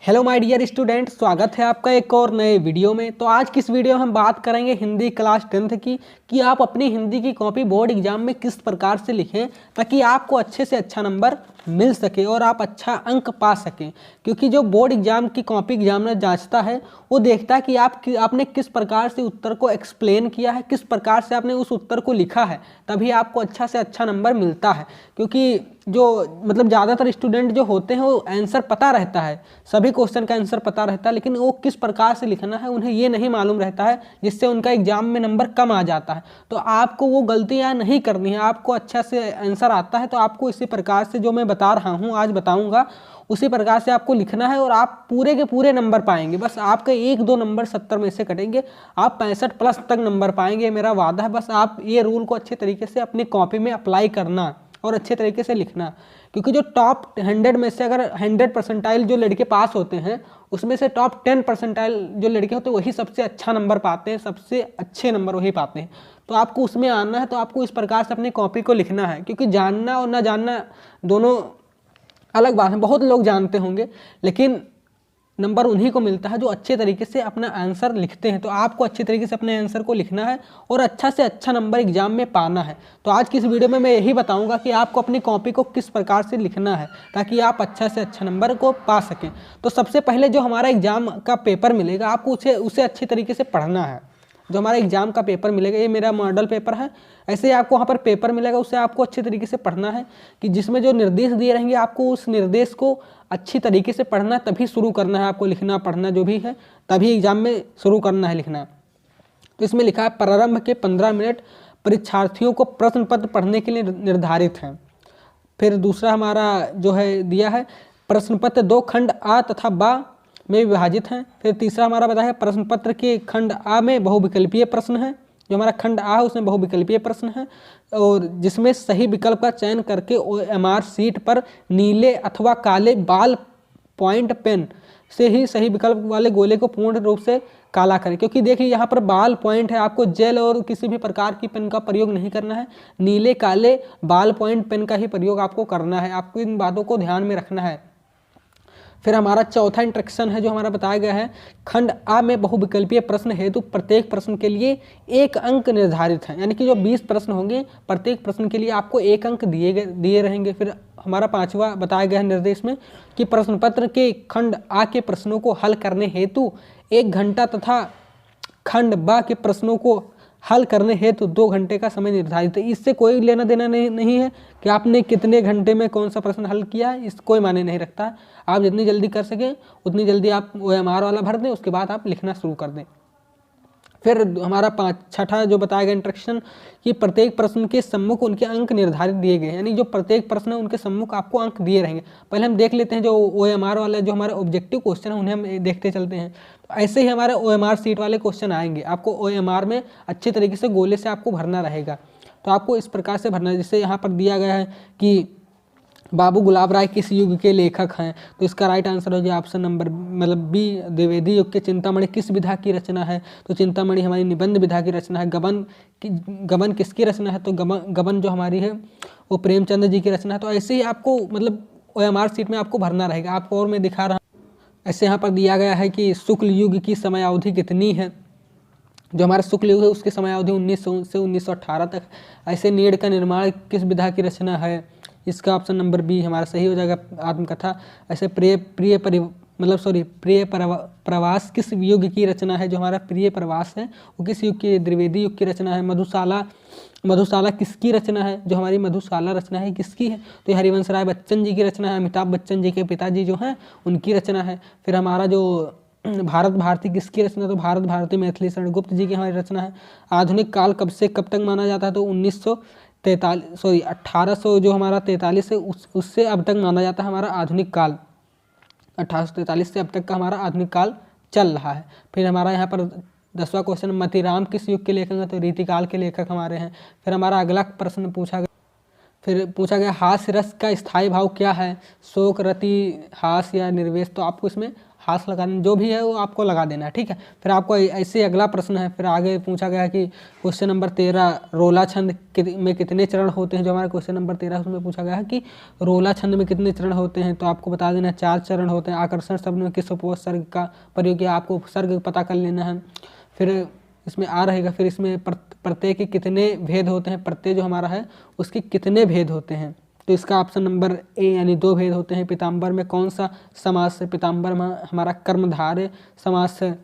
Hello my dear student, स्वागत है आपका एक और नए वीडियो में। तो आज की इस वीडियो में हम बात करेंगे हिंदी क्लास 10th की कि आप अपनी हिंदी की कॉपी बोर्ड एग्जाम में किस प्रकार से लिखें ताकि आपको अच्छे से अच्छा नंबर मिल सके और आप अच्छा अंक पा सकें। क्योंकि जो बोर्ड एग्जाम की कॉपी एग्जामिनर जांचता है वो देखता है कि आपने किस प्रकार से उत्तर को एक्सप्लेन किया है, किस प्रकार से आपने उस उत्तर को लिखा है, तभी आपको अच्छा से अच्छा नंबर मिलता है। क्योंकि जो ज़्यादातर स्टूडेंट जो होते हैं वो आंसर पता रहता है, सभी क्वेश्चन का आंसर पता रहता है, लेकिन वो किस प्रकार से लिखना है उन्हें ये नहीं मालूम रहता है, जिससे उनका एग्जाम में नंबर कम आ जाता है। तो आपको वो गलतियां नहीं करनी है, आपको अच्छा से आंसर आता है तो आपको इसी प्रकार से जो मैं बता रहा हूँ आज बताऊँगा उसी प्रकार से आपको लिखना है और आप पूरे के पूरे नंबर पाएंगे। बस आपके 1-2 नंबर 70 में से कटेंगे, आप 65+ तक नंबर पाएंगे, मेरा वादा है। बस आप ये रूल को अच्छे तरीके से अपनी कॉपी में अप्लाई करना और अच्छे तरीके से लिखना। क्योंकि जो टॉप 100 में से अगर 100% जो लड़के पास होते हैं उसमें से टॉप 10% जो लड़के होते हैं वही सबसे अच्छा नंबर पाते हैं, सबसे अच्छे नंबर वही पाते हैं। तो आपको उसमें आना है, तो आपको इस प्रकार से अपनी कॉपी को लिखना है। क्योंकि जानना और ना जानना दोनों अलग बात है। बहुत लोग जानते होंगे लेकिन नंबर उन्हीं को मिलता है जो अच्छे तरीके से अपना आंसर लिखते हैं। तो आपको अच्छे तरीके से अपने आंसर को लिखना है और अच्छा से अच्छा नंबर एग्जाम में पाना है। तो आज की इस वीडियो में मैं यही बताऊंगा कि आपको अपनी कॉपी को किस प्रकार से लिखना है ताकि आप अच्छा से अच्छा नंबर को पा सकें। तो सबसे पहले जो हमारा एग्जाम का पेपर मिलेगा आपको उसे अच्छे तरीके से पढ़ना है। जो हमारा एग्जाम का पेपर मिलेगा, ये मेरा मॉडल पेपर है, ऐसे ही आपको वहाँ पर पेपर मिलेगा, उसे आपको अच्छे तरीके से पढ़ना है कि जिसमें जो निर्देश दिए रहेंगे आपको उस निर्देश को अच्छी तरीके से पढ़ना, तभी शुरू करना है आपको लिखना पढ़ना जो भी है, तभी एग्जाम में शुरू करना है लिखना। तो इसमें लिखा है प्रारंभ के 15 मिनट परीक्षार्थियों को प्रश्न पत्र पढ़ने के लिए निर्धारित हैं। फिर दूसरा हमारा जो है दिया है प्रश्न पत्र 2 खंड आ तथा बा में विभाजित हैं। फिर तीसरा हमारा बताया प्रश्न पत्र के खंड आ में बहुविकल्पीय प्रश्न है, जो हमारा खंड आ है उसमें बहुविकल्पीय प्रश्न है और जिसमें सही विकल्प का चयन करके OMR सीट पर नीले अथवा काले बाल पॉइंट पेन से ही सही विकल्प वाले गोले को पूर्ण रूप से काला करें। क्योंकि देखिए यहाँ पर बाल पॉइंट है, आपको जेल और किसी भी प्रकार की पेन का प्रयोग नहीं करना है, नीले काले बाल पॉइंट पेन का ही प्रयोग आपको करना है। आपको इन बातों को ध्यान में रखना है। फिर हमारा चौथा इंस्ट्रक्शन है जो हमारा बताया गया है खंड आ में बहुविकल्पीय प्रश्न हेतु प्रत्येक प्रश्न के लिए 1 अंक निर्धारित है। यानी कि जो 20 प्रश्न होंगे प्रत्येक प्रश्न के लिए आपको 1 अंक दिए रहेंगे। फिर हमारा 5वां बताया गया है निर्देश में कि प्रश्न पत्र के खंड आ के प्रश्नों को हल करने हेतु 1 घंटा तथा खंड बा के प्रश्नों को हल करने हेतु 2 घंटे का समय निर्धारित है। इससे कोई लेना देना नहीं है कि आपने कितने घंटे में कौन सा प्रश्न हल किया है, इस कोई मायने नहीं रखता। आप जितनी जल्दी कर सकें उतनी जल्दी आप OMR वाला भर दें, उसके बाद आप लिखना शुरू कर दें। फिर हमारा 6ठा जो बताया गया इंस्ट्रक्शन कि प्रत्येक प्रश्न के सम्मुख उनके अंक निर्धारित दिए गए हैं। यानी जो प्रत्येक प्रश्न है उनके सम्मुख आपको अंक दिए रहेंगे। पहले हम देख लेते हैं जो OMR वाले जो हमारे ऑब्जेक्टिव क्वेश्चन है उन्हें हम देखते चलते हैं। तो ऐसे ही हमारे OMR सीट वाले क्वेश्चन आएंगे, आपको OMR में अच्छे तरीके से गोले से आपको भरना रहेगा। तो आपको इस प्रकार से भरना है। जैसे यहाँ पर दिया गया है कि बाबू गुलाब राय किस युग के लेखक हैं, तो इसका राइट आंसर हो जाए ऑप्शन नंबर बी द्विवेदी युग के। चिंतामणि किस विधा की रचना है, तो चिंतामणि हमारी निबंध विधा की रचना है। गबन किसकी रचना है, तो गबन जो हमारी है वो प्रेमचंद जी की रचना है। तो ऐसे ही आपको OMR सीट में आपको भरना रहेगा। आपको और मैं दिखा रहा हूँ, ऐसे यहाँ पर दिया गया है कि शुक्ल युग की समय अवधि कितनी है। जो हमारा शुक्ल युग है उसकी समय अवधि 1900 से 1918 तक। ऐसे नीड़ का निर्माण किस विधा की रचना है, इसका ऑप्शन नंबर बी हमारा सही हो जाएगा आत्मकथा। ऐसे प्रिय प्रवास किस युग की रचना है, जो हमारा प्रिय प्रवास है वो किस युग की, द्विवेदी युग की रचना है। मधुशाला किसकी रचना है, जो हमारी मधुशाला रचना है किसकी है, तो ये हरिवंश राय बच्चन जी की रचना है। अमिताभ बच्चन जी के पिताजी जो हैं उनकी रचना है। फिर हमारा जो भारत भारती किसकी रचना, तो भारत भारती मैथिली शरण गुप्त जी की हमारी रचना है। आधुनिक काल कब से कब तक माना जाता है, तो 1800 जो हमारा 43 है उससे अब तक माना जाता है हमारा आधुनिक काल। 1843 से अब तक का हमारा आधुनिक काल चल रहा है। फिर हमारा यहाँ पर 10वां क्वेश्चन मतीराम किस युग के लेखक हैं, तो रीतिकाल के लेखक हमारे हैं। फिर हमारा अगला प्रश्न पूछा गया, फिर पूछा गया हास्य रस का स्थायी भाव क्या है, शोक, रति, हास या निर्वेश। तो आपको इसमें हास लगाना, जो भी है वो आपको लगा देना है, ठीक है। फिर आपको ऐसे अगला प्रश्न है, फिर आगे पूछा गया कि क्वेश्चन नंबर 13 रोला छंद में कितने चरण होते हैं। जो हमारा क्वेश्चन नंबर 13 उसमें पूछा गया है कि रोला छंद में कितने चरण होते हैं। तो आपको बता देना 4 चरण होते हैं। आकर्षण शब्द में किस उपसर्ग का प्रयोग किया, आपको उपसर्ग पता कर लेना है। फिर इसमें आ रहेगा, फिर इसमें प्रत्यय के कितने भेद होते हैं, प्रत्यय जो हमारा है उसके कितने भेद होते हैं। तो इसका ऑप्शन नंबर ए यानी 2 भेद होते हैं। पीताम्बर में कौन सा समास है, पीताम्बर में हमारा कर्मधारय समास है।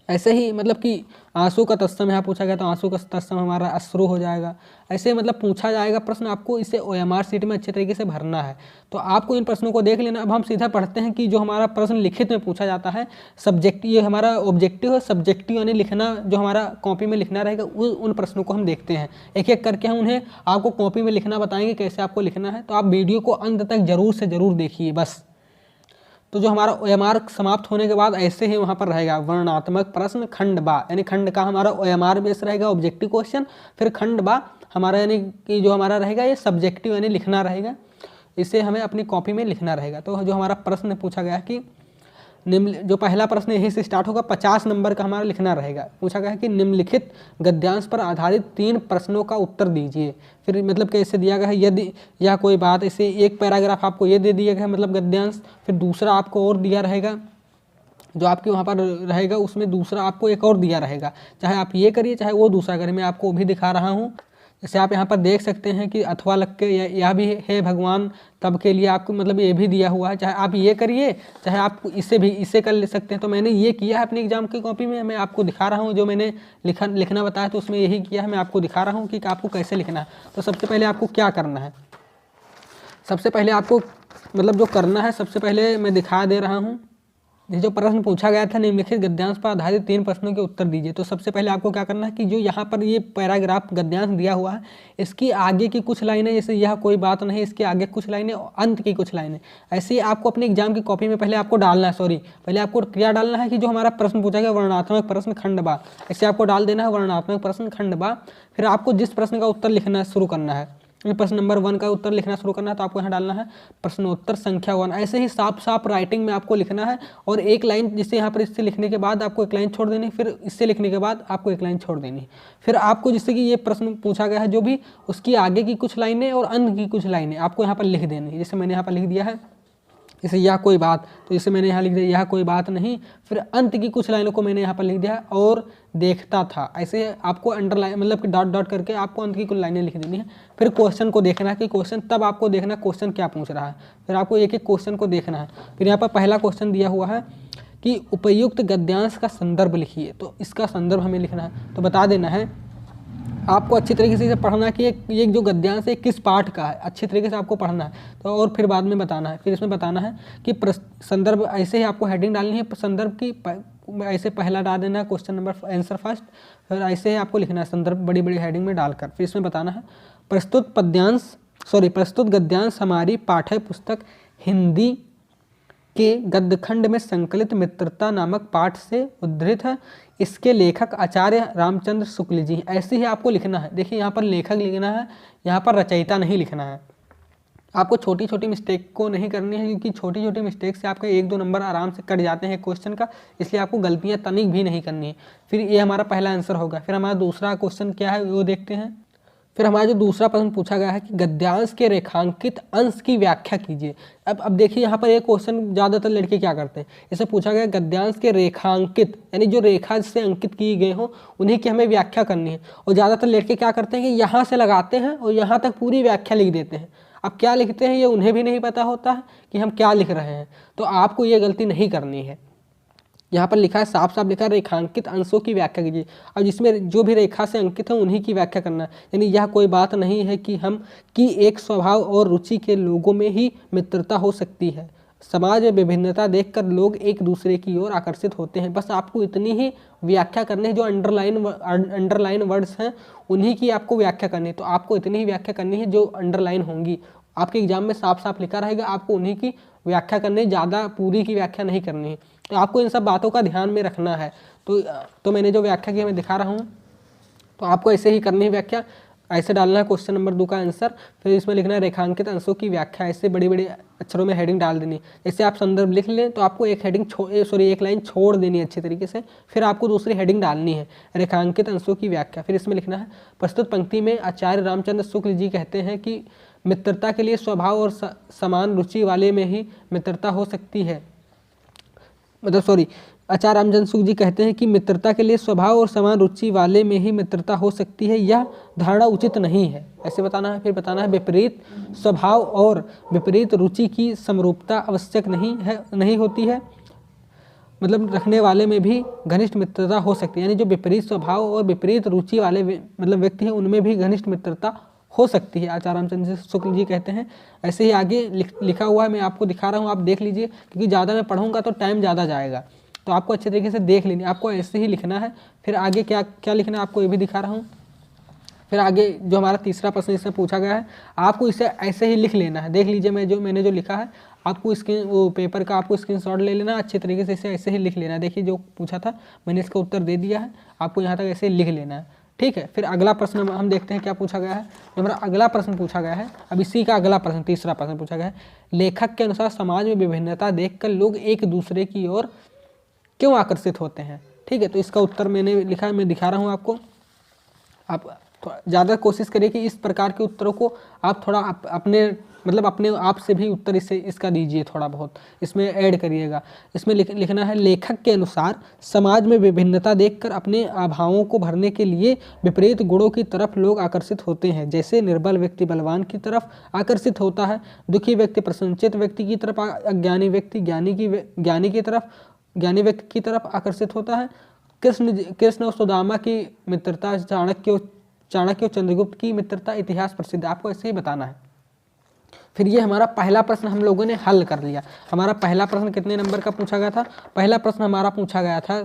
ऐसे ही मतलब कि आंसू का तत्सम यहाँ पूछा गया, तो आंसू का तत्सम हमारा अश्रु हो जाएगा। ऐसे मतलब पूछा जाएगा प्रश्न, आपको इसे OMR शीट में अच्छे तरीके से भरना है। तो आपको इन प्रश्नों को देख लेना। अब हम सीधा पढ़ते हैं कि जो हमारा प्रश्न लिखित में पूछा जाता है, सब्जेक्टिव, ये हमारा ऑब्जेक्टिव है, सब्जेक्टिव यानी लिखना, जो हमारा कॉपी में लिखना रहेगा, उन प्रश्नों को हम देखते हैं। एक एक करके हम उन्हें आपको कॉपी में लिखना बताएंगे कैसे आपको लिखना है। तो आप वीडियो को अंत तक जरूर से ज़रूर देखिए बस। तो जो हमारा OMR समाप्त होने के बाद ऐसे ही वहाँ पर रहेगा वर्णात्मक प्रश्न खंड बा, यानी खंड का हमारा OMR बेस रहेगा ऑब्जेक्टिव क्वेश्चन। फिर खंड बा हमारा यानी कि जो हमारा रहेगा ये सब्जेक्टिव यानी लिखना रहेगा, इसे हमें अपनी कॉपी में लिखना रहेगा। तो जो हमारा प्रश्न पूछा गया कि निम्न, जो पहला प्रश्न यही से स्टार्ट होगा, 50 नंबर का हमारा लिखना रहेगा। पूछा गया है कि निम्नलिखित गद्यांश पर आधारित 3 प्रश्नों का उत्तर दीजिए। फिर मतलब कैसे दिया गया है, यदि यह कोई बात, इसे एक पैराग्राफ आपको ये दे दिया गया है मतलब गद्यांश, फिर दूसरा आपको और दिया रहेगा जो आपके वहाँ पर रहेगा, उसमें दूसरा आपको एक और दिया रहेगा। चाहे आप ये करिए चाहे वो दूसरा करिए, मैं आपको वो भी दिखा रहा हूँ। जैसे आप यहाँ पर देख सकते हैं कि अथवा लग के यह भी है भगवान तब के लिए आपको मतलब ये भी दिया हुआ है। चाहे आप ये करिए चाहे आप इसे कर ले सकते हैं। तो मैंने ये किया है अपने एग्जाम की कॉपी में, मैं आपको दिखा रहा हूँ। जो मैंने लिखना बताया तो उसमें यही किया है, मैं आपको दिखा रहा हूँ कि आपको कैसे लिखना है। तो सबसे पहले आपको क्या करना है, सबसे पहले आपको मतलब जो करना है, सबसे पहले मैं दिखा दे रहा हूँ। ये जो प्रश्न पूछा गया था निम्नलिखित गद्यांश पर आधारित 3 प्रश्नों के उत्तर दीजिए। तो सबसे पहले आपको क्या करना है कि जो यहाँ पर ये पैराग्राफ गद्यांश दिया हुआ है, इसकी आगे की कुछ लाइनें, जैसे यह कोई बात नहीं, इसके आगे कुछ लाइनें और अंत की कुछ लाइनें, ऐसे ही आपको अपने एग्जाम की कॉपी में पहले आपको डालना है। पहले आपको क्या डालना है कि जो हमारा प्रश्न पूछा गया वर्णात्मक प्रश्न खंड बा, ऐसे आपको डाल देना है वर्णात्मक प्रश्न खंड बा। फिर आपको जिस प्रश्न का उत्तर लिखना शुरू करना है, प्रश्न नंबर 1 का उत्तर लिखना शुरू करना है, तो आपको यहाँ डालना है प्रश्नोत्तर संख्या 1। ऐसे ही साफ साफ राइटिंग में आपको लिखना है। और एक लाइन, जिससे यहाँ पर इससे लिखने के बाद आपको एक लाइन छोड़ देनी, फिर इससे लिखने के बाद आपको एक लाइन छोड़ देनी। फिर आपको जिससे कि ये प्रश्न पूछा गया है जो भी, उसकी आगे की कुछ लाइनें और अंत की कुछ लाइनें आपको यहाँ पर लिख देनी। जैसे मैंने यहाँ पर लिख दिया है, जैसे यह कोई बात, तो जैसे मैंने यहाँ लिख दिया यह कोई बात नहीं। फिर अंत की कुछ लाइनों को मैंने यहाँ पर लिख दिया है और देखता था। ऐसे आपको अंडरलाइन मतलब कि डॉट डॉट करके आपको अंत की कुछ लाइनें लिख देनी है। फिर क्वेश्चन को देखना है कि क्वेश्चन, तब आपको देखना क्वेश्चन क्या पूछ रहा है। फिर आपको एक एक क्वेश्चन को देखना है। फिर यहाँ पर पहला क्वेश्चन दिया हुआ है कि उपयुक्त गद्यांश का संदर्भ लिखिए। तो इसका संदर्भ हमें लिखना है। तो बता देना है आपको अच्छी तरीके से पढ़ना है कि ये जो गद्यांश है किस पाठ का है, अच्छी तरीके से आपको पढ़ना है। तो और फिर बाद में बताना है, फिर इसमें बताना है कि संदर्भ, ऐसे ही आपको हेडिंग डालनी है संदर्भ की, ऐसे पहला डाल देना है क्वेश्चन नंबर आंसर फर्स्ट। फिर ऐसे ही आपको लिखना है संदर्भ बड़ी बड़ी हेडिंग में डालकर। फिर इसमें बताना है प्रस्तुत गद्यांश हमारी पाठ्य पुस्तक हिंदी के गद्यखंड में संकलित मित्रता नामक पाठ से उद्धृत है। इसके लेखक आचार्य रामचंद्र शुक्ल जी। ऐसे ही आपको लिखना है। देखिए यहाँ पर लेखक लिखना है, यहाँ पर रचयिता नहीं लिखना है। आपको छोटी छोटी मिस्टेक को नहीं करनी है, क्योंकि छोटी छोटी मिस्टेक से आपका 1-2 नंबर आराम से कट जाते हैं क्वेश्चन का, इसलिए आपको गलतियाँ तनिक भी नहीं करनी है। फिर ये हमारा पहला आंसर होगा। फिर हमारा दूसरा क्वेश्चन क्या है वो देखते हैं। फिर हमारा जो दूसरा प्रश्न पूछा गया है कि गद्यांश के रेखांकित अंश की व्याख्या कीजिए। अब देखिए यहाँ पर एक क्वेश्चन ज़्यादातर लड़के क्या करते हैं, इसे पूछा गया गद्यांश के रेखांकित यानी जो रेखा से अंकित किए गए हों उन्हीं की हमें व्याख्या करनी है। और ज़्यादातर लड़के क्या करते हैं कि यहाँ से लगाते हैं और यहाँ तक पूरी व्याख्या लिख देते हैं। अब क्या लिखते हैं ये उन्हें भी नहीं पता होता है कि हम क्या लिख रहे हैं। तो आपको ये गलती नहीं करनी है। यहाँ पर लिखा है, साफ साफ लिखा है रेखांकित अंशों की व्याख्या कीजिए। अब जिसमें जो भी रेखा से अंकित है उन्हीं की व्याख्या करना है। यानी यह कोई बात नहीं है कि हम की एक स्वभाव और रुचि के लोगों में ही मित्रता हो सकती है। समाज में विभिन्नता देखकर लोग एक दूसरे की ओर आकर्षित होते हैं। बस आपको इतनी ही व्याख्या करनी है। जो अंडरलाइन वर्ड्स हैं उन्हीं की आपको व्याख्या करनी है। तो आपको इतनी ही व्याख्या करनी है जो अंडरलाइन होंगी। आपके एग्जाम में साफ साफ लिखा रहेगा, आपको उन्हीं की व्याख्या करनी, ज़्यादा पूरी की व्याख्या नहीं करनी है। तो आपको इन सब बातों का ध्यान में रखना है। तो मैंने जो व्याख्या की मैं दिखा रहा हूँ, तो आपको ऐसे ही करनी है व्याख्या। ऐसे डालना है क्वेश्चन नंबर 2 का आंसर। फिर इसमें लिखना है रेखांकित अंशों की व्याख्या, ऐसे बड़े बड़े अक्षरों में हेडिंग डाल देनी। जैसे आप संदर्भ लिख लें तो आपको एक लाइन छोड़ देनी है अच्छी तरीके से, फिर आपको दूसरी हेडिंग डालनी है रेखांकित अंशों की व्याख्या। फिर इसमें लिखना है प्रस्तुत पंक्ति में आचार्य रामचंद्र शुक्ल जी कहते हैं कि मित्रता के लिए स्वभाव और समान रुचि वाले में ही मित्रता हो सकती है, आचार्य रामचंद्र शुक्ल जी कहते हैं कि मित्रता के लिए स्वभाव और समान रुचि वाले में ही मित्रता हो सकती है, यह धारणा उचित नहीं है। ऐसे बताना है। फिर बताना है विपरीत स्वभाव और विपरीत रुचि की समरूपता आवश्यक नहीं होती है, मतलब रखने वाले में भी घनिष्ठ मित्रता हो सकती है। यानी जो विपरीत स्वभाव और विपरीत रुचि वाले मतलब व्यक्ति हैं उनमें भी घनिष्ठ मित्रता हो सकती है, आचार्य रामचंद्र शुक्ल जी कहते हैं। ऐसे ही आगे लिखा हुआ है, मैं आपको दिखा रहा हूँ, आप देख लीजिए, क्योंकि ज़्यादा मैं पढ़ूंगा तो टाइम ज़्यादा जाएगा, तो आपको अच्छे तरीके से देख लेनी, आपको ऐसे ही लिखना है। फिर आगे क्या क्या लिखना है आपको ये भी दिखा रहा हूँ। फिर आगे जो हमारा तीसरा प्रश्न इसमें पूछा गया है, आपको इसे ऐसे ही लिख लेना है। देख लीजिए मैंने जो लिखा है, आपको वो पेपर का आपको स्क्रीनशॉट ले लेना, अच्छे तरीके से इसे ऐसे ही लिख लेना है। देखिए जो पूछा था मैंने इसका उत्तर दे दिया है, आपको यहाँ तक ऐसे लिख लेना है, ठीक है। फिर अगला प्रश्न हम देखते हैं क्या पूछा गया है। जो हमारा अगला प्रश्न पूछा गया है, अब इसी का अगला प्रश्न तीसरा प्रश्न पूछा गया है, लेखक के अनुसार समाज में विभिन्नता देखकर लोग एक दूसरे की ओर क्यों आकर्षित होते हैं, ठीक है। तो इसका उत्तर मैंने लिखा है, मैं दिखा रहा हूँ आपको। आप ज़्यादा कोशिश करिए कि इस प्रकार के उत्तरों को आप थोड़ा अपने आप से भी उत्तर इसका दीजिए, थोड़ा बहुत इसमें ऐड करिएगा। इसमें लिखना है लेखक के अनुसार समाज में विभिन्नता देखकर अपने अभावों को भरने के लिए विपरीत गुणों की तरफ लोग आकर्षित होते हैं। जैसे निर्बल व्यक्ति बलवान की तरफ आकर्षित होता है, दुखी व्यक्ति प्रसन्नचित्त व्यक्ति की तरफ, अज्ञानी व्यक्ति ज्ञानी व्यक्ति की तरफ आकर्षित होता है। कृष्ण और सुदामा की मित्रता, चाणक्य और चंद्रगुप्त की मित्रता इतिहास प्रसिद्ध, आपको ऐसे ही बताना है। फिर ये हमारा पहला प्रश्न हम लोगों ने हल कर लिया। हमारा पहला प्रश्न कितने नंबर का पूछा गया था? पहला प्रश्न हमारा पूछा गया था,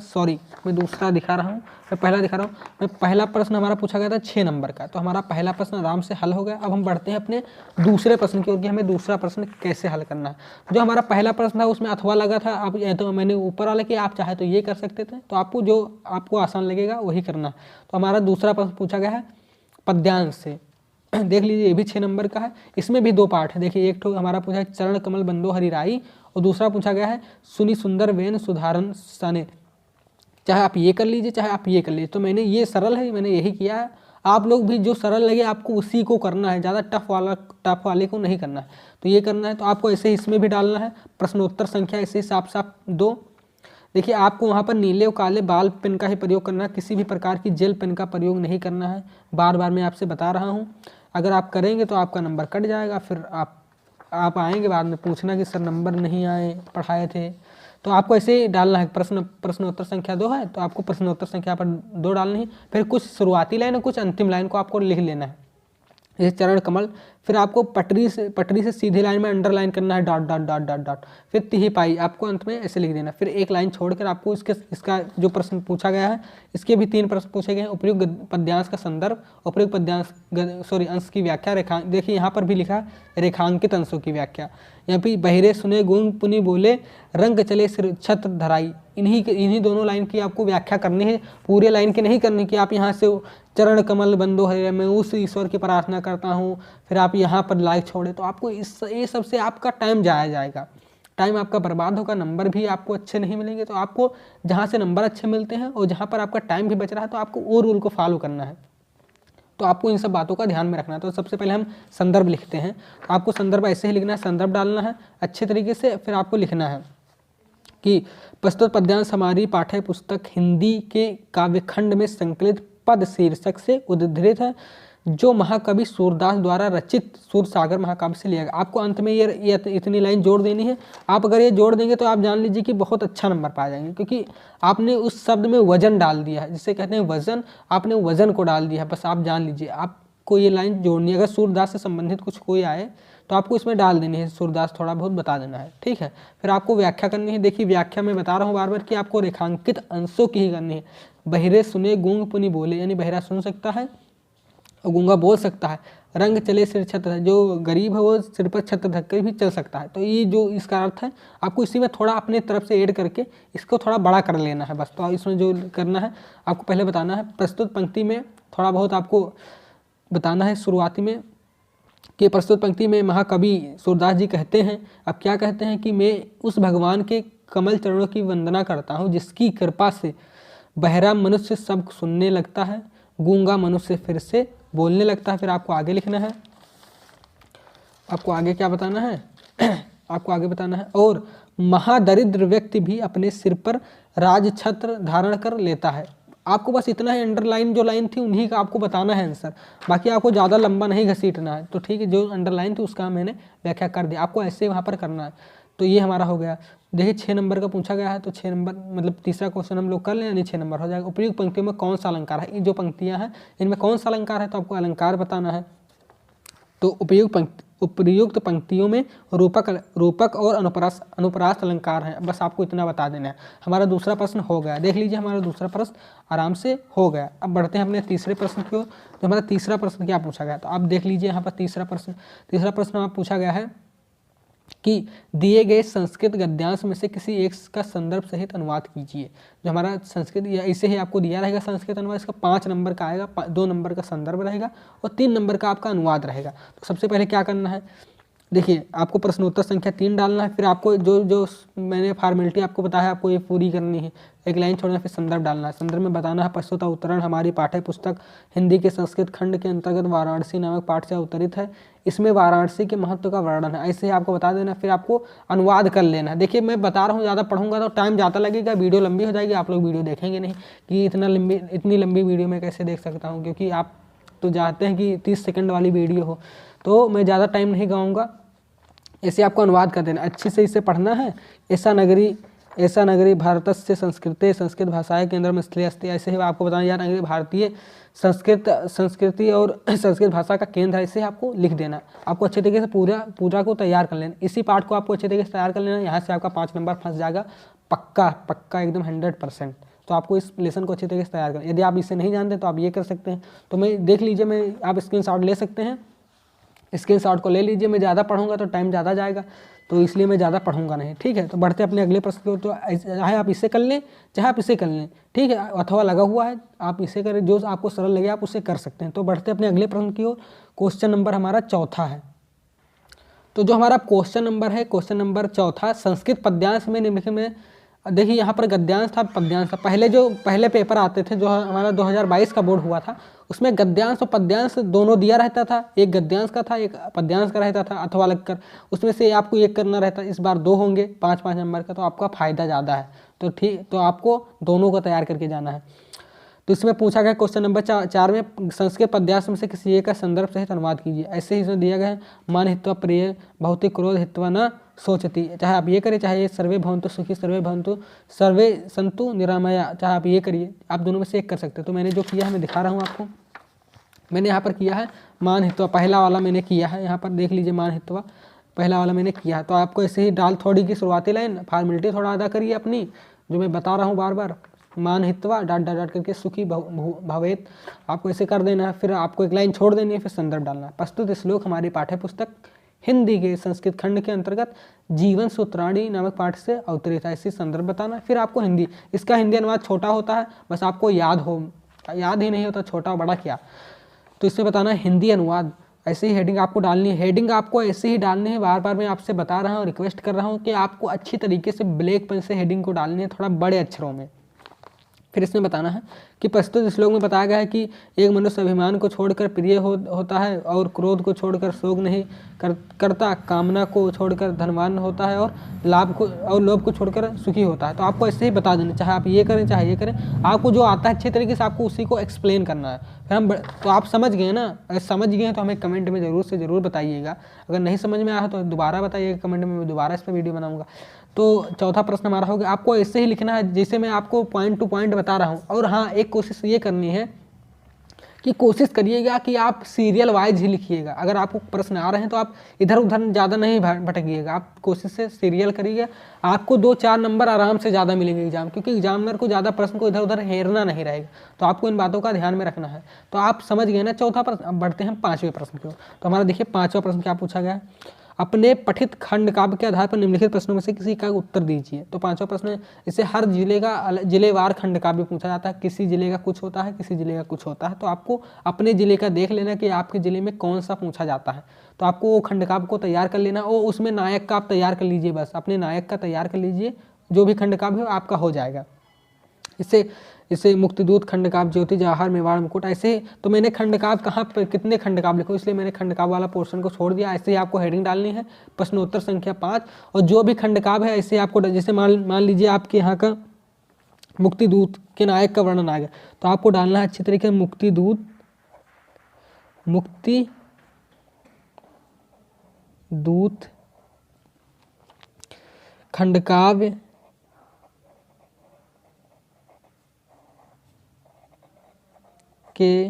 मैं दूसरा दिखा रहा हूँ, मैं पहला दिखा रहा हूँ। मैं पहला प्रश्न हमारा पूछा गया था 6 नंबर का, तो हमारा पहला प्रश्न आराम से हल हो गया। अब हम बढ़ते हैं अपने दूसरे प्रश्न की ओर कि हमें दूसरा प्रश्न कैसे हल करना है। जो हमारा पहला प्रश्न था उसमें अथवा लगा था, आप तो मैंने ऊपर वाला कि आप चाहे तो ये कर सकते थे, तो आपको आसान लगेगा वही करना। तो हमारा दूसरा प्रश्न पूछा गया है पद्यांश से, देख लीजिए ये भी 6 नंबर का है। इसमें भी 2 पार्ट है। देखिए एक तो हमारा पूछा है चरण कमल बंदो हरिराई, और दूसरा पूछा गया है सुनी सुंदर वेन सुधारण सने। चाहे आप ये कर लीजिए, चाहे आप ये कर लीजिए, तो मैंने ये सरल है, मैंने यही किया है। आप लोग भी जो सरल लगे आपको उसी को करना है, ज़्यादा टफ वाले को नहीं करना है। तो ये करना है, तो आपको ऐसे इसमें भी डालना है प्रश्नोत्तर संख्या ऐसे साफ 2। देखिए आपको वहाँ पर नीले और काले बाल पेन का ही प्रयोग करना है, किसी भी प्रकार की जेल पेन का प्रयोग नहीं करना है। बार बार मैं आपसे बता रहा हूँ, अगर आप करेंगे तो आपका नंबर कट जाएगा, फिर आप आएंगे बाद में पूछना कि सर नंबर नहीं आए, पढ़ाए थे। तो आपको ऐसे ही डालना है, प्रश्नोत्तर संख्या 2 है तो आपको प्रश्नोत्तर संख्या पर 2 डालनी है। फिर कुछ शुरुआती लाइन और कुछ अंतिम लाइन को आपको लिख लेना है, जैसे चरण कमल। फिर आपको पटरी से सीधी लाइन में अंडरलाइन करना है dot dot dot dot dot, फिर तिही पाई आपको अंत में ऐसे लिख देना। फिर एक लाइन छोड़कर आपको इसका जो प्रश्न पूछा गया है, इसके भी 3 प्रश्न पूछे गए हैं। उपयुक्त पद्यांश का संदर्भ, उपयुक्त अंश की व्याख्या, देखिए यहाँ पर भी लिखा रेखांकित अंशों की व्याख्या। यहाँ पे बहिरे सुने गूंग पुनि बोले रंग चले सिर छत्र धराई, इन्हीं दोनों लाइन की आपको व्याख्या करनी है, पूरे लाइन की नहीं करनी कि आप यहाँ से चरण कमल बंदो है मैं उस ईश्वर की प्रार्थना करता हूँ, फिर आप यहाँ पर लाइक छोड़े, तो आपको ये सबसे आपका टाइम जाया जाएगा, टाइम आपका बर्बाद होगा, नंबर भी आपको अच्छे नहीं मिलेंगे। तो आपको जहाँ से नंबर अच्छे मिलते हैं और जहाँ पर आपका टाइम भी बच रहा है, तो आपको वो रूल को फॉलो करना है। तो आपको इन सब बातों का ध्यान में रखना है। तो सबसे पहले हम संदर्भ लिखते हैं, तो आपको संदर्भ ऐसे ही लिखना है, संदर्भ डालना है अच्छे तरीके से। फिर आपको लिखना है कि प्रस्तुत पद्यांश हमारी पाठ्य पुस्तक हिंदी के काव्यखंड में संकलित पद शीर्षक से उद्धृत है, जो महाकवि सूरदास द्वारा रचित सूरसागर महाकाव्य से लिया गया। आपको अंत में ये इतनी लाइन जोड़ देनी है। आप अगर ये जोड़ देंगे तो आप जान लीजिए कि बहुत अच्छा नंबर पा जाएंगे, क्योंकि आपने उस शब्द में वजन डाल दिया है, जिसे कहते हैं वजन, आपने वजन को डाल दिया है। बस आप जान लीजिए आपको ये लाइन जोड़नी है। अगर सूरदास से संबंधित कुछ कोई आए तो आपको इसमें डाल देनी है, सूरदास थोड़ा बहुत बता देना है, ठीक है। फिर आपको व्याख्या करनी है। देखिए व्याख्या में बता रहा हूँ बार बार कि आपको रेखांकित अंशों की ही करनी है। बहिरे सुने गूंग पुनि बोले, यानी बहिरा सुन सकता है और गूंगा बोल सकता है। रंग चले सिर छत्र, जो गरीब है वो सिर पर छत्र ढक कर भी चल सकता है। तो ये जो इसका अर्थ है, आपको इसी में थोड़ा अपने तरफ से ऐड करके इसको थोड़ा बड़ा कर लेना है बस। तो इसमें जो करना है आपको पहले बताना है, प्रस्तुत पंक्ति में थोड़ा बहुत आपको बताना है शुरुआती में कि प्रस्तुत पंक्ति में महाकवि सूरदास जी कहते हैं, अब क्या कहते हैं कि मैं उस भगवान के कमल चरणों की वंदना करता हूँ जिसकी कृपा से बहरा मनुष्य सब सुनने लगता है, गूंगा मनुष्य फिर से बोलने लगता है। फिर आपको आगे लिखना है, आपको आगे क्या बताना है आपको आगे बताना है, और महादरिद्र व्यक्ति भी अपने सिर पर राज छत्र धारण कर लेता है। आपको बस इतना ही अंडरलाइन जो लाइन थी उन्हीं का आपको बताना है आंसर, बाकी आपको ज़्यादा लंबा नहीं घसीटना है। तो ठीक है, जो अंडरलाइन थी उसका मैंने व्याख्या कर दिया, आपको ऐसे वहाँ पर करना है। तो ये हमारा हो गया। देखिए 6 नंबर का पूछा गया है, तो 6 नंबर मतलब तीसरा क्वेश्चन हम लोग कर लें, यानी 6 नंबर हो जाएगा। उपयुक्त पंक्तियों में कौन सा अलंकार है, ये जो पंक्तियाँ हैं इनमें कौन सा अलंकार है, तो आपको अलंकार बताना है। तो उपयुक्त पंक्तियों में रूपक और अनुप्रास अलंकार हैं, बस आपको इतना बता देना है। हमारा दूसरा प्रश्न हो गया, देख लीजिए हमारा दूसरा प्रश्न आराम से हो गया। अब बढ़ते हैं अपने तीसरे प्रश्न की ओर। तो हमारा तीसरा प्रश्न क्या पूछा गया, तो आप देख लीजिए यहाँ पर तीसरा प्रश्न आप पूछा गया है कि दिए गए संस्कृत गद्यांश में से किसी एक का संदर्भ सहित अनुवाद कीजिए। जो हमारा संस्कृत या इसे ही आपको दिया रहेगा संस्कृत अनुवाद, इसका 5 नंबर का आएगा, 2 नंबर का संदर्भ रहेगा और 3 नंबर का आपका अनुवाद रहेगा। तो सबसे पहले क्या करना है, देखिए आपको प्रश्नोत्तर संख्या 3 डालना है, फिर आपको जो मैंने फॉर्मेलिटी आपको बताया आपको ये पूरी करनी है। एक लाइन छोड़ना, फिर संदर्भ डालना है। संदर्भ में बताना है प्रस्तुत अवतरण हमारी पाठ्य पुस्तक हिंदी के संस्कृत खंड के अंतर्गत वाराणसी नामक पाठ से अवतरित है, इसमें वाराणसी के महत्व का वर्णन है, ऐसे ही आपको बता देना। फिर आपको अनुवाद कर लेना है। देखिए मैं बता रहा हूँ, ज़्यादा पढ़ूंगा तो टाइम ज़्यादा लगेगा, वीडियो लंबी हो जाएगी, आप लोग वीडियो देखेंगे नहीं कि इतनी लंबी वीडियो मैं कैसे देख सकता हूँ, क्योंकि आप तो चाहते हैं कि 30 सेकंड वाली वीडियो हो, तो मैं ज़्यादा टाइम नहीं गाऊँगा। ऐसे आपको अनुवाद कर देना, अच्छे से इसे पढ़ना है। ऐसा नगरी भारतस्य संस्कृते संस्कृत भाषाएं केंद्र में स्थित अस्ति, ऐसे ही आपको बताना यार नगरी भारतीय संस्कृति और संस्कृत भाषा का केंद्र है, इसे आपको लिख देना। आपको अच्छे तरीके से पूरा को तैयार कर लेना, इसी पार्ट को आपको अच्छे तरीके से तैयार कर लेना। यहाँ से आपका 5 नंबर फंस जाएगा पक्का एकदम 100%। तो आपको इस लेसन को अच्छे तरीके से तैयार करना। यदि आप इसे नहीं जानते तो आप ये कर सकते हैं, तो मैं देख लीजिए, आप स्क्रीनशॉट ले सकते हैं, स्क्रीनशॉट को ले लीजिए। मैं ज़्यादा पढ़ूंगा तो टाइम ज़्यादा जाएगा, तो इसलिए मैं ज़्यादा पढ़ूंगा नहीं, ठीक है। तो बढ़ते अपने अगले प्रश्न की ओर। तो चाहे आप इसे कर लें चाहे आप इसे कर लें, ठीक है, अथवा लगा हुआ है, आप इसे करें, जो आपको सरल लगे आप उसे कर सकते हैं। तो बढ़ते अपने अगले प्रश्न की ओर। क्वेश्चन नंबर हमारा चौथा है। तो जो हमारा क्वेश्चन नंबर चौथा, संस्कृत पद्यांश में निम्नलिखित में, देखिए यहाँ पर गद्यांश था पद्यांश था। पहले पेपर आते थे जो हमारा 2022 का बोर्ड हुआ था, उसमें गद्यांश और पद्यांश दोनों दिया रहता था, एक गद्यांश का था एक पद्यांश का रहता था अथवा अलग कर, उसमें से आपको एक करना रहता। इस बार 2 होंगे 5-5 नंबर का, तो आपका फायदा ज़्यादा है। तो ठीक, तो आपको दोनों को तैयार करके जाना है। तो इसमें पूछा गया क्वेश्चन नंबर 4 में संस्कृत पद्यांश में से किसी एक का संदर्भ सहित अनुवाद कीजिए। ऐसे ही इसमें दिया गया है, मान हित्वा प्रिय भौतिक क्रोध हित्वा न सोचती, चाहे आप ये करें चाहे ये सर्वे भवन्तु सुखी सर्वे संतु निरामया, चाहे आप ये करिए, आप दोनों में से एक कर सकते हैं। तो मैंने जो किया है मैं दिखा रहा हूँ आपको। मैंने यहाँ पर किया है मान हित्वा, पहला वाला मैंने किया है, यहाँ पर देख लीजिए मान हित्वा पहला वाला मैंने किया है। तो आपको ऐसे ही थोड़ी की शुरुआती लाइन फॉर्मेलिटी थोड़ा अदा करिए अपनी, जो मैं बता रहा हूँ बार मान हित्वा डॉट करके सुखी भवेत, आपको ऐसे कर देना है। फिर आपको एक लाइन छोड़ देनी है, फिर संदर्भ डालना है। प्रस्तुत श्लोक हमारी पाठ्य पुस्तक हिंदी के संस्कृत खंड के अंतर्गत जीवन सूत्राणी नामक पाठ से अवतरित है, ऐसी संदर्भ बताना। फिर आपको हिंदी, इसका हिंदी अनुवाद छोटा होता है, बस आपको याद ही नहीं होता, छोटा बड़ा क्या, तो इसमें बताना है हिंदी अनुवाद। ऐसे ही हेडिंग आपको डालनी है, हेडिंग आपको ऐसे ही डालनी है। बार मैं आपसे बता रहा हूँ, रिक्वेस्ट कर रहा हूँ कि आपको अच्छी तरीके से ब्लैक पेन से हेडिंग को डालनी है, थोड़ा बड़े अक्षरों में। फिर इसमें बताना है कि प्रस्तुत श्लोक में बताया गया है कि एक मनुष्य अभिमान को छोड़कर प्रिय होता है और क्रोध को छोड़कर शोक नहीं करता, कामना को छोड़कर धनवान होता है और लोभ को छोड़कर सुखी होता है। तो आपको ऐसे ही बता देना, चाहे आप ये करें चाहे ये करें, आपको जो आता है अच्छे तरीके से आपको उसी को एक्सप्लेन करना है। फिर तो आप समझ गए ना, अगर समझ गए हैं तो हमें कमेंट में ज़रूर बताइएगा। अगर नहीं समझ में आया तो दोबारा बताइएगा कमेंट में, मैं दोबारा इस पर वीडियो बनाऊँगा। तो चौथा प्रश्न हमारा हो गया। आपको ऐसे ही लिखना है जैसे मैं आपको पॉइंट टू पॉइंट बता रहा हूँ। और हाँ, एक कोशिश ये करनी है कि कोशिश करिएगा कि आप सीरियल वाइज ही लिखिएगा। अगर आपको प्रश्न आ रहे हैं तो आप इधर उधर ज़्यादा नहीं भटकिएगा, आप कोशिश से सीरियल करिएगा। आपको 2-4 नंबर आराम से ज़्यादा मिलेंगे एग्जाम, क्योंकि एग्जामिनर को ज़्यादा प्रश्न को इधर उधर हेरना नहीं रहेगा। तो आपको इन बातों का ध्यान में रखना है। तो आप समझ गए ना चौथा प्रश्न। अब बढ़ते हैं 5वें प्रश्न की ओर। तो हमारा देखिए 5वां प्रश्न क्या पूछा गया है। अपने पठित खंड काव्य के आधार पर निम्नलिखित प्रश्नों में से किसी का उत्तर दीजिए। तो पांचवा प्रश्न है, इससे हर जिले का जिलेवार खंड काव्य पूछा जाता है। किसी जिले का कुछ होता है, किसी जिले का कुछ होता है। तो आपको अपने जिले का देख लेना कि आपके जिले में कौन सा पूछा जाता है। तो आपको वो खंड काव्य को तैयार कर लेना और उसमें नायक का आप तैयार कर लीजिए, बस अपने नायक का तैयार कर लीजिए, जो भी खंड काव्य हो आपका हो जाएगा। इससे मुक्तिदूत खंड काव्य, ज्योति जवाहर, मेवाड़ मुकुट, ऐसे। तो मैंने खंड काव्य कहाँ पर कितने खंड काव्य लिखो, इसलिए मैंने खंड काव्य वाला पोर्शन को छोड़ दिया। ऐसे ही आपको हेडिंग डालनी है, प्रश्नोत्तर संख्या 5। और जो भी खंड काव्य है ऐसे आपको, जैसे मान लीजिए आपके यहाँ का मुक्तिदूत के नायक का वर्णन आ गया, तो आपको डालना है अच्छी तरीके मुक्तिदूत खंड काव्य के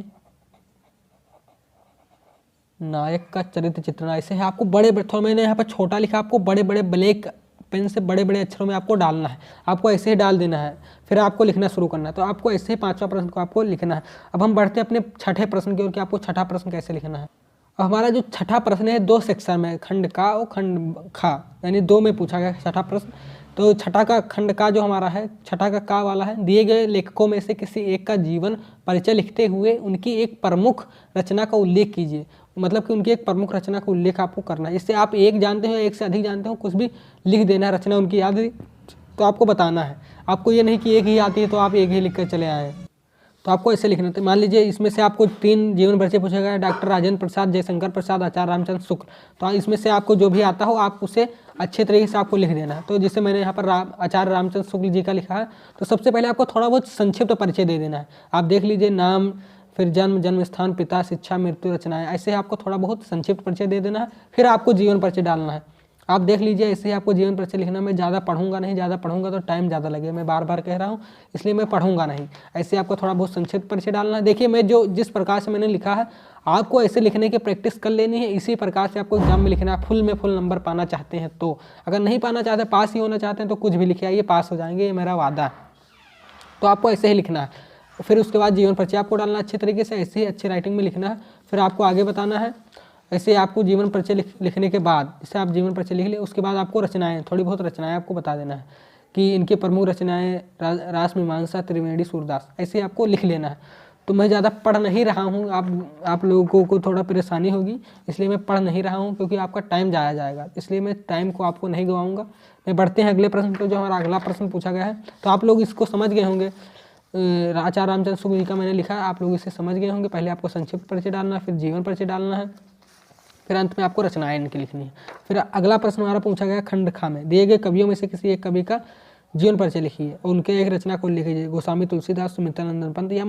नायक का चरित्र चित्रण। ऐसे है आपको बड़े थोड़ा मैंने यहाँ पर छोटा लिखा, आपको बड़े बड़े ब्लैक पेन से बड़े बड़े अक्षरों में आपको डालना है। आपको ऐसे ही डाल देना है, फिर आपको लिखना शुरू करना है। तो आपको ऐसे ही पांचवा प्रश्न को आपको लिखना है। अब हम बढ़ते हैं अपने छठे प्रश्न की ओर कि आपको छठा प्रश्न कैसे लिखना है। अब हमारा जो छठा प्रश्न है 2 सेक्शन में, खंड का और खंड खा, यानी 2 में पूछा गया छठा प्रश्न। तो छठा का खंड का जो हमारा है, छठा का वाला है, दिए गए लेखकों में से किसी एक का जीवन परिचय लिखते हुए उनकी एक प्रमुख रचना का उल्लेख कीजिए। मतलब कि उनकी एक प्रमुख रचना का उल्लेख आपको करना है। इससे आप एक जानते हो, एक से अधिक जानते हो, कुछ भी लिख देना है, रचना उनकी याद तो आपको बताना है। आपको ये नहीं कि एक ही आती है तो आप एक ही लिख कर चले आए। तो आपको ऐसे लिखना है। मान लीजिए इसमें से आपको 3 जीवन परिचय पूछा गया, डॉक्टर राजेंद्र प्रसाद, जयशंकर प्रसाद, आचार्य रामचंद्र शुक्ल। तो इसमें से आपको जो भी आता हो आप उसे अच्छे तरीके से आपको लिख देना है। तो जिससे मैंने यहाँ पर आचार्य रामचंद्र शुक्ल जी का लिखा है, तो सबसे पहले आपको थोड़ा बहुत संक्षिप्त परिचय दे देना है। आप देख लीजिए नाम, फिर जन्म स्थान, पिता, शिक्षा, मृत्यु, रचनाएं, ऐसे आपको थोड़ा बहुत संक्षिप्त परिचय दे देना है। फिर आपको जीवन परिचय डालना है। आप देख लीजिए ऐसे ही आपको जीवन परिचय लिखना। मैं ज़्यादा पढ़ूंगा नहीं, ज़्यादा पढ़ूंगा तो टाइम ज़्यादा लगेगा, मैं बार बार कह रहा हूँ, इसलिए मैं पढ़ूंगा नहीं। ऐसे आपको थोड़ा बहुत संक्षिप्त परिचय डालना है। देखिए मैं जिस प्रकार से मैंने लिखा है, आपको ऐसे लिखने की प्रैक्टिस कर लेनी है। इसी प्रकार से आपको एग्जाम में लिखना है। फुल में फुल नंबर पाना चाहते हैं तो, अगर नहीं पाना चाहते, पास ही होना चाहते हैं, तो कुछ भी लिखे आइए, पास हो जाएंगे, ये मेरा वादा है। तो आपको ऐसे ही लिखना है। फिर उसके बाद जीवन परिचय आपको डालना अच्छे तरीके से, ऐसे ही अच्छी राइटिंग में लिखना है। फिर आपको आगे बताना है। ऐसे आपको जीवन परिचय लिखने के बाद, जैसे आप जीवन परिचय लिख लें, उसके बाद आपको रचनाएं, थोड़ी बहुत रचनाएं आपको बता देना है कि इनकी प्रमुख रचनाएं रास मीमांसा, त्रिवेणी, सूरदास, ऐसे आपको लिख लेना है। तो मैं ज़्यादा पढ़ नहीं रहा हूँ, आप लोगों को थोड़ा परेशानी होगी, इसलिए मैं पढ़ नहीं रहा हूँ, क्योंकि आपका टाइम जाया जाएगा, इसलिए मैं टाइम को आपको नहीं गवाऊँगा। मैं बढ़ते हैं अगले प्रश्न को। जो हमारा अगला प्रश्न पूछा गया है, तो आप लोग इसको समझ गए होंगे। आचार्य रामचंद्र शुक्ल जी का मैंने लिखा है, आप लोग इसे समझ गए होंगे। पहले आपको संक्षिप्त परिचय डालना है, फिर जीवन परिचय डालना है, फिर अंत में आपको रचनाएं इनकी लिखनी है। फिर अगला प्रश्न हमारा पूछा गया खंड खा में, दिए गए कवियों में से किसी एक कवि का जीवन परिचय लिखिए और उनके एक रचना को लिखिए। गोस्वामी तुलसीदास, सुमित्रानंदन पंत या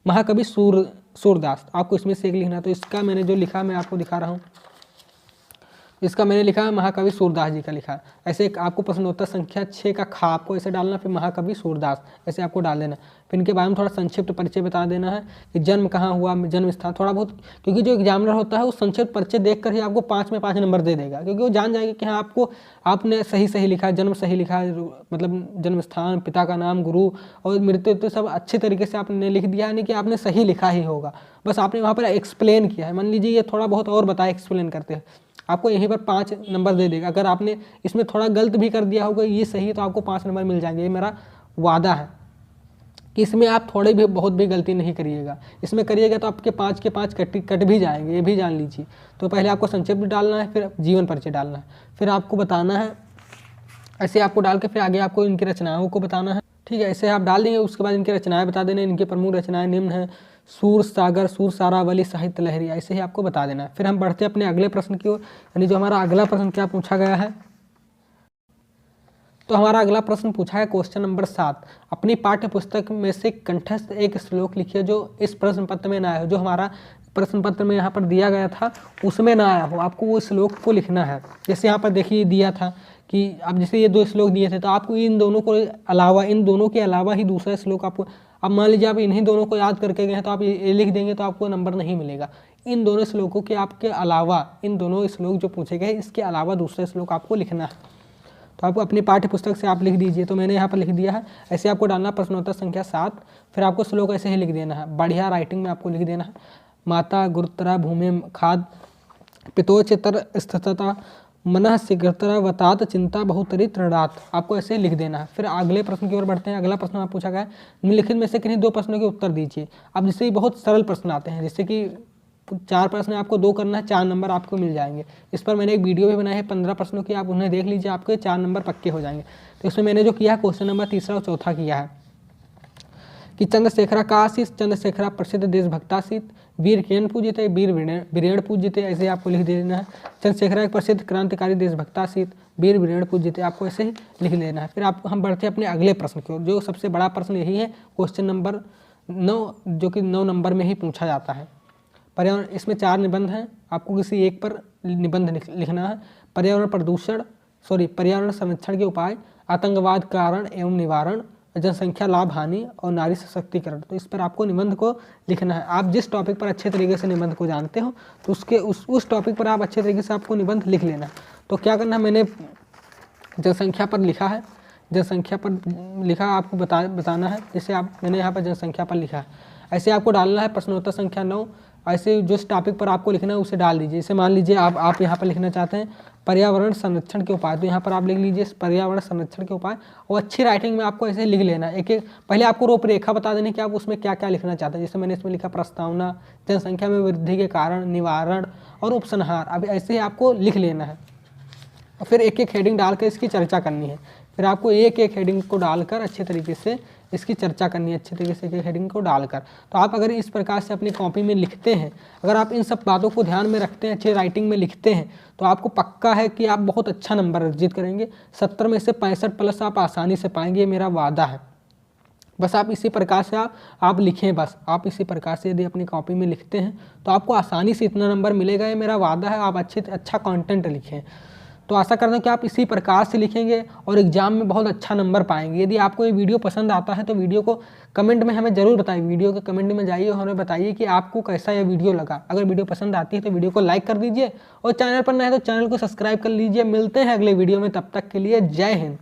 महाकवि सूरदास। आपको इसमें से एक लिखना है। तो इसका मैंने जो लिखा मैं आपको दिखा रहा हूँ। इसका मैंने लिखा है महाकवि सूरदास जी का लिखा है। ऐसे आपको प्रश्नोत्तर संख्या 6 का खा आपको ऐसे डालना, फिर महाकवि सूरदास ऐसे आपको डाल देना। फिर इनके बारे में थोड़ा संक्षिप्त परिचय बता देना है कि जन्म कहाँ हुआ, जन्म स्थान, थोड़ा बहुत, क्योंकि जो एग्जामिनर होता है वो संक्षिप्त परिचय देखकर ही आपको 5 में 5 नंबर दे देगा, क्योंकि वो जान जाएगा कि हाँ आपने सही लिखा है, जन्म सही लिखा है, मतलब जन्म स्थान, पिता का नाम, गुरु और मृत्यु तो सब अच्छे तरीके से आपने लिख दिया, यानी कि आपने सही लिखा ही होगा। बस आपने वहाँ पर एक्सप्लेन किया है। मान लीजिए ये थोड़ा बहुत और बताया एक्सप्लेन करते हैं, आपको यहीं पर 5 नंबर दे देगा। अगर आपने इसमें थोड़ा गलत भी कर दिया होगा ये सही, तो आपको 5 नंबर मिल जाएंगे। ये मेरा वादा है कि इसमें आप थोड़ी भी बहुत भी गलती नहीं करिएगा। इसमें करिएगा तो आपके 5 के 5 कट भी जाएंगे, ये भी जान लीजिए। तो पहले आपको संक्षिप्त डालना है, फिर जीवन परिचय डालना है, फिर आपको बताना है। ऐसे आपको डाल के फिर आगे आपको इनकी रचनाओं को बताना है। ठीक है, ऐसे आप डाल देंगे। उसके बाद इनकी रचनाएं बता देना। इनकी प्रमुख रचनाएं निम्न है: सूर सागर, सूर सारावली, साहित्य लहरी, ऐसे ही आपको बता देना है। फिर हम बढ़ते हैं अपने अगले प्रश्न की ओर, यानी जो हमारा अगला प्रश्न क्या पूछा गया है। तो हमारा अगला प्रश्न पूछा है क्वेश्चन नंबर 7, अपनी पाठ्य पुस्तक में से कंठस्थ एक श्लोक लिखिए जो इस प्रश्न पत्र में ना आया हो। जो हमारा प्रश्न पत्र में यहाँ पर दिया गया था उसमें ना आया हो, आपको वो श्लोक को लिखना है। जैसे यहाँ पर देखिए दिया था कि अब जैसे ये 2 श्लोक दिए थे, तो आपको इन दोनों के अलावा ही दूसरा श्लोक आपको, अब मान लीजिए आप इन्हीं दोनों को याद करके गए हैं तो आप ये लिख देंगे तो आपको नंबर नहीं मिलेगा। इन दोनों श्लोकों के आपके अलावा, इन दोनों श्लोक जो पूछे गए इसके अलावा दूसरा श्लोक आपको लिखना है। तो आपको अपनी पाठ्य पुस्तक से आप लिख दीजिए। तो मैंने यहाँ पर लिख दिया है। ऐसे आपको डालना प्रश्नोत्तर संख्या 7, फिर आपको श्लोक ऐसे ही लिख देना है। बढ़िया राइटिंग में आपको लिख देना है: माता गुरुतरा भूमि खाद पितोचितर स्थितता मनः शीघ्रतरा वतात चिंता बहुतरी तृणात्। आपको ऐसे लिख देना है। फिर अगले प्रश्न की ओर बढ़ते हैं। अगला प्रश्न आप पूछा गया है निम्नलिखित में से किन्हीं 2 प्रश्नों के उत्तर दीजिए। अब जिससे बहुत सरल प्रश्न आते हैं, जैसे कि 4 प्रश्न आपको 2 करना है, 4 नंबर आपको मिल जाएंगे। इस पर मैंने एक वीडियो भी बनाई है 15 प्रश्नों की, आप उन्हें देख लीजिए, आपके 4 नंबर पक्के हो जाएंगे। तो इसमें मैंने जो किया क्वेश्चन नंबर 3 और 4 किया है कि चंद्रशेखरा का आशीष, चंद्रशेखरा प्रसिद्ध देशभक्तासीत, वीर किरण पूजिते, वीर वीरेण पूजिते, ऐसे आपको लिख देना है। चंद्रशेखरा एक प्रसिद्ध क्रांतिकारी देशभक्तासीत, वीर वीरेण पूजिते, आपको ऐसे ही लिख लेना है। फिर हम बढ़ते हैं अपने अगले प्रश्न की ओर। जो सबसे बड़ा प्रश्न यही है, क्वेश्चन नंबर 9, जो कि 9 नंबर में ही पूछा जाता है। पर्यावरण, इसमें 4 निबंध हैं, आपको किसी एक पर निबंध लिखना है। पर्यावरण संरक्षण के उपाय, आतंकवाद कारण एवं निवारण, जनसंख्या लाभ हानि और नारी सशक्तिकरण। तो इस पर आपको निबंध को लिखना है। आप जिस टॉपिक पर अच्छे तरीके से निबंध को जानते हो तो उस टॉपिक पर आप अच्छे तरीके से आपको निबंध लिख लेना। तो क्या करना है, मैंने जनसंख्या पर लिखा है, जनसंख्या पर लिखा आपको बताना है। जैसे मैंने यहाँ पर जनसंख्या पर लिखा है, ऐसे आपको डालना है। प्रश्नोत्तर संख्या 9, ऐसे जिस टॉपिक पर आपको लिखना है उसे डाल दीजिए। जैसे मान लीजिए आप यहाँ पर लिखना चाहते हैं पर्यावरण संरक्षण के उपाय, तो यहाँ पर आप लिख लीजिए पर्यावरण संरक्षण के उपाय। और अच्छी राइटिंग में आपको ऐसे लिख लेना है। एक पहले आपको रूपरेखा बता देनी कि आप उसमें क्या क्या लिखना चाहते हैं। जैसे मैंने इसमें लिखा प्रस्तावना, जनसंख्या में वृद्धि के कारण, निवारण और उपसंहार। अब ऐसे ही आपको लिख लेना है और फिर एक एक हेडिंग डालकर इसकी चर्चा करनी है। फिर आपको एक एक हेडिंग को डालकर अच्छे तरीके से इसकी चर्चा करनी है, अच्छे तरीके से एक हेडिंग को डालकर। तो आप अगर इस प्रकार से अपनी कॉपी में लिखते हैं, अगर आप इन सब बातों को ध्यान में रखते हैं, अच्छे राइटिंग में लिखते हैं, तो आपको पक्का है कि आप बहुत अच्छा नंबर अर्जित करेंगे। 70 में से 65 प्लस आप आसानी से पाएंगे, ये मेरा वादा है। बस आप इसी प्रकार से आप लिखें। बस आप इसी प्रकार से यदि अपनी कॉपी में लिखते हैं तो आपको आसानी से इतना नंबर मिलेगा, ये मेरा वादा है। आप अच्छा कंटेंट लिखें। तो आशा करता हूँ कि आप इसी प्रकार से लिखेंगे और एग्जाम में बहुत अच्छा नंबर पाएंगे। यदि आपको ये वीडियो पसंद आता है तो वीडियो को कमेंट में हमें ज़रूर बताइए। वीडियो के कमेंट में जाइए और हमें बताइए कि आपको कैसा ये वीडियो लगा। अगर वीडियो पसंद आती है तो वीडियो को लाइक कर दीजिए और चैनल पर नए हैं तो चैनल को सब्सक्राइब कर लीजिए। मिलते हैं अगले वीडियो में, तब तक के लिए जय हिंद।